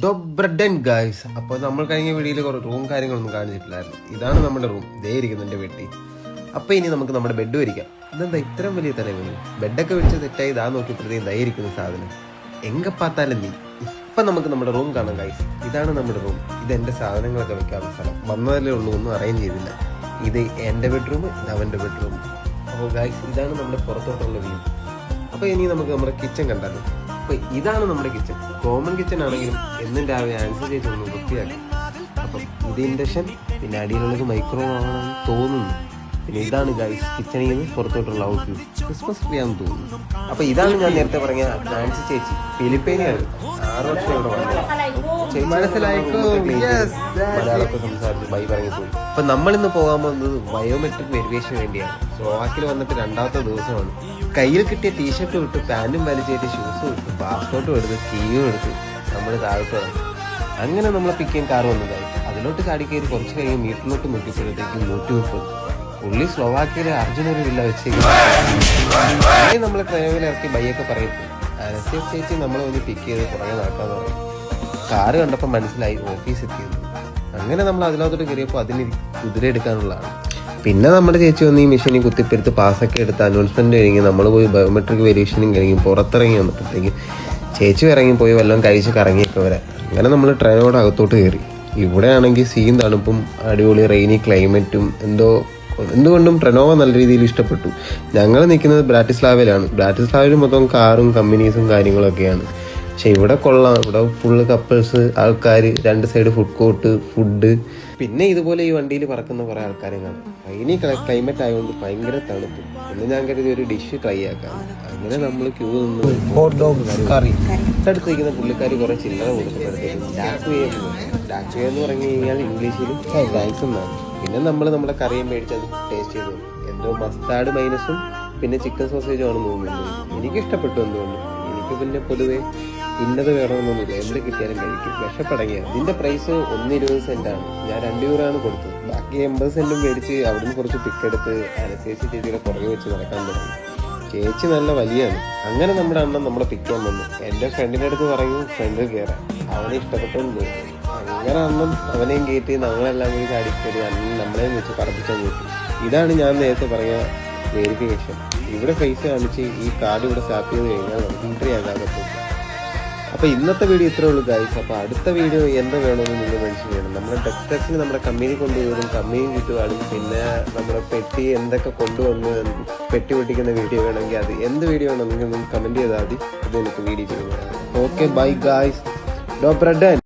ഡൊബ്രഡൻ guys. അപ്പോൾ നമ്മൾ കഴിഞ്ഞ വീഡിയോയിൽ കുറേ റൂം കാര്യങ്ങളൊന്നും കാണിച്ചിട്ടില്ലായിരുന്നു. ഇതാണ് നമ്മുടെ റൂം, ദേ ഇരിക്കുന്നു എൻ്റെ വീട്ടിൽ. അപ്പോൾ ഇനി നമുക്ക് നമ്മുടെ ബെഡ് വരിക്കാം. ഇതെന്താ ഇത്രയും വലിയ തലവേണി? ബെഡൊക്കെ വെച്ച് തെറ്റായി ഇതാ നോക്കിയപ്പോഴത്തേക്കും ഇതായിരിക്കുന്ന സാധനം എங்கே പാത്താലും നീ. ഇപ്പം നമുക്ക് നമ്മുടെ റൂം കാണാം ഗായ്സ്. ഇതാണ് നമ്മുടെ റൂം. ഇത് എൻ്റെ സാധനങ്ങളൊക്കെ വെക്കാവുന്ന സ്ഥലം. വന്നതല്ലേ ഉള്ളൂ, ഒന്നും അറേഞ്ച് ചെയ്തില്ല. ഇത് എൻ്റെ ബെഡ്റൂം, ഇത് അവൻ്റെ ബെഡ്റൂം. അപ്പോൾ ഗായ്സ് ഇതാണ് നമ്മുടെ പുറത്തോട്ടുള്ള വ്യൂ. അപ്പോൾ ഇനി നമുക്ക് നമ്മുടെ കിച്ചൺ കണ്ടാലോ. അപ്പോൾ ഇതാണ് നമ്മുടെ കിച്ചൺ. കോമൺ കിച്ചൺ ആണെങ്കിലും എന്നും രാവിലെ ആൻസർ ചെയ്തൊന്ന് വൃത്തിയാക്കി. അപ്പം ഇത് ഇൻഡക്ഷൻ, പിന്നെ അടിയിലുള്ളത് മൈക്രോവേവ് ആണെന്ന് തോന്നുന്നു. പിന്നെ ഇതാണ് ഗൈസ് കിച്ചണിൽ നിന്ന് പുറത്തോട്ടുള്ള ഔട്ട് വ്യൂ. ക്രിസ്മസ് ട്രീ ആണെന്ന് തോന്നുന്നു. അപ്പോൾ ഇതാണ് ഞാൻ നേരത്തെ പറഞ്ഞ നാൻസി ചേച്ചി. ഫിലിപ്പീനിയാണ്, 6 വർഷം ഇവിടെ വന്നത്. മലയാളമൊക്കെ സംസാരിച്ച് ബൈ പറഞ്ഞു പോയി. അപ്പൊ നമ്മളിന്ന് പോകാൻ പോകുന്നത് ബയോമെട്രിക് വെരിഫിക്കേഷന് വേണ്ടിയാണ്. സ്ലോവാക്കിൽ വന്നിട്ട് 2ാമത്തെ ദിവസമാണ്. കയ്യിൽ കിട്ടിയ ടീഷർട്ടും ഇട്ട് പാൻറ്റും വലിച്ചേറ്റ് ഷൂസും ഇട്ട് പാസ്പോർട്ടും എടുത്ത് കീയും എടുത്ത് നമ്മൾ താഴോട്ട് വന്നു. അങ്ങനെ നമ്മളെ പിക്ക് ചെയ്യാൻ കാർ വന്നതായി. അതിലോട്ട് ചാടി കയറി കുറച്ച് കഴിഞ്ഞ് വീട്ടിലോട്ട് നോക്കിയപ്പോഴത്തേക്കും 130. പുള്ളി സ്ലോവാക്കിയയിലെ അർജുനൊരു വില്ല വെച്ചേക്കുന്നത്. നമ്മളെ ട്രെയിനിൽ ഇറക്കി ബൈയൊക്കെ പറയത്തു. അനസ്യ ചേച്ചി നമ്മളെ ഒന്ന് പിക്ക് ചെയ്ത് പുറകെ നടക്കാന്ന് പറയും. കാറ് കണ്ടപ്പോൾ മനസ്സിലായി ഓഫീസ് എത്തിയത്. അങ്ങനെ നമ്മൾ അതിനകത്തോട്ട് കയറിയപ്പോൾ അതിന് കുതിര എടുക്കാനുള്ളതാണ്. പിന്നെ നമ്മുടെ ചേച്ചി വന്ന് ഈ മെഷീനിൽ കുത്തിപ്പെടുത്ത് പാസ്സൊക്കെ എടുത്ത് അനൗൺസ്മെന്റ് കഴിഞ്ഞ് നമ്മൾ പോയി ബയോമെട്രിക് വെരിഫിക്കേഷനും കഴിഞ്ഞ് പുറത്തിറങ്ങി വന്നപ്പോഴത്തേക്ക് ചേച്ചി ഇറങ്ങി പോയി വല്ലതും കഴിച്ച് കറങ്ങിയൊക്കെ വരാം. അങ്ങനെ നമ്മൾ ട്രെയിനോട് അകത്തോട്ട് കയറി. ഇവിടെ ആണെങ്കിൽ സീൻ തണുപ്പും അടിപൊളി റെയിനി ക്ലൈമറ്റും എന്തുകൊണ്ടും ട്രെനോവ നല്ല രീതിയിൽ ഇഷ്ടപ്പെട്ടു. ഞങ്ങൾ നിൽക്കുന്നത് ബ്രാറ്റിസ്ലാവയിലാണ്. ബ്രാറ്റിസ്ലാവയിൽ മൊത്തം കാറും കമ്പനീസും കാര്യങ്ങളൊക്കെയാണ്. പക്ഷെ ഇവിടെ കൊള്ളാം. ഇവിടെ ഫുള്ള് കപ്പിൾസ്, ആൾക്കാർ, 2 സൈഡ് ഫുഡ് കോർട്ട്, ഫുഡ്. പിന്നെ ഇതുപോലെ ഈ വണ്ടിയിൽ പറക്കുന്ന കുറേ ആൾക്കാരെ കാണാം. റെയിനി ക്ലൈമറ്റ് ആയതുകൊണ്ട് ഭയങ്കര തണുപ്പ്. പിന്നെ ഞാൻ കരുതി ഒരു ഡിഷ് ട്രൈ ആക്കാം. അങ്ങനെ നമ്മൾ ക്യൂ നിന്ന് ഹോട്ട് ഡോഗ് കറി അടുത്തിരിക്കുന്ന പുള്ളിക്കാർ കുറേ ചില്ലറ കൊടുക്കുമ്പോഴത്തേക്കും ഡാക്വേ എന്ന് പറഞ്ഞു കഴിഞ്ഞാൽ ഇംഗ്ലീഷിൽ താങ്ക്സ് എന്നാണ്. പിന്നെ നമ്മുടെ കറിയും മേടിച്ചത് ടേസ്റ്റ് ചെയ്തു. എന്തോ മസ്റ്റാർഡ് മൈനസും പിന്നെ ചിക്കൻ സോസേജും ആണ് തോന്നുന്നത്. എനിക്കിഷ്ടപ്പെട്ടു. എന്തുകൊണ്ട് എനിക്ക് പിന്നെ പൊതുവെ ഇന്നത് വേണമെന്നൊന്നുമില്ല, എന്ത് കിട്ടിയാലും കഴിക്കും. വിഷപ്പടങ്ങിയ ഇതിന്റെ പ്രൈസ് 1.20 സെന്റാണ്. ഞാൻ 2 യൂറോയാണ് കൊടുത്തത്. ബാക്കി 80 സെന്റും മേടിച്ച് അവിടുന്ന് കുറച്ച് പിക്കെടുത്ത് അനസ്തേഷ്യ ചേച്ചിയുടെ പുറകെ വെച്ച് നടക്കാൻ തുടങ്ങി. ചേച്ചി നല്ല വലിയാണ്. അങ്ങനെ നമ്മുടെ അണ്ണൻ നമ്മളെ പിക്കാൻ വന്നു. എൻ്റെ ഫ്രണ്ടിൻ്റെ അടുത്ത് പറയും ഫ്രണ്ട് കയറാൻ. അവനെ ഇഷ്ടപ്പെട്ടെന്ന്. അങ്ങനെ അണ്ണൻ അവനെയും കയറ്റി ഞങ്ങളെല്ലാം കൂടി ചാടിക്കറി അണ്ണൻ നമ്മളെയും വെച്ച് പറപ്പിച്ചാൽ കയറ്റി. ഇതാണ് ഞാൻ നേരത്തെ പറഞ്ഞ വെരിഫിക്കേഷൻ. ഇവിടെ ഫേസ് കാണിച്ച് ഈ കാർഡ് ഇവിടെ സ്വാപ്പ് ചെയ്ത് കഴിഞ്ഞാൽ നമുക്ക് എൻട്രി ആകാതെ പോകും. അപ്പോൾ ഇന്നത്തെ വീഡിയോ ഇത്രേ ഉള്ളൂ ഗൈസ്. അപ്പോൾ അടുത്ത വീഡിയോ എന്ത് വേണമെന്ന് നിങ്ങൾ മെൻഷൻ ചെയ്യണം. നമ്മുടെ ഡെസ്ക് ടെസ്റ്റിന് നമ്മുടെ കമ്പനി കൊണ്ടുവരും, കമ്പനിയും ചുറ്റുപാടും. പിന്നെ നമ്മുടെ പെട്ടി എന്തൊക്കെ കൊണ്ടുവന്ന് പെട്ടി പൊട്ടിക്കുന്ന വീഡിയോ വേണമെങ്കിൽ അത് എന്ത് വീഡിയോ വേണമെങ്കിൽ നിങ്ങൾ കമൻറ്റ് ചെയ്താൽ മതി. അത് എനിക്ക് വീഡിയോ ചെയ്യുന്നതാണ്. Okay bye guys. ഡോബ്രഡൻ.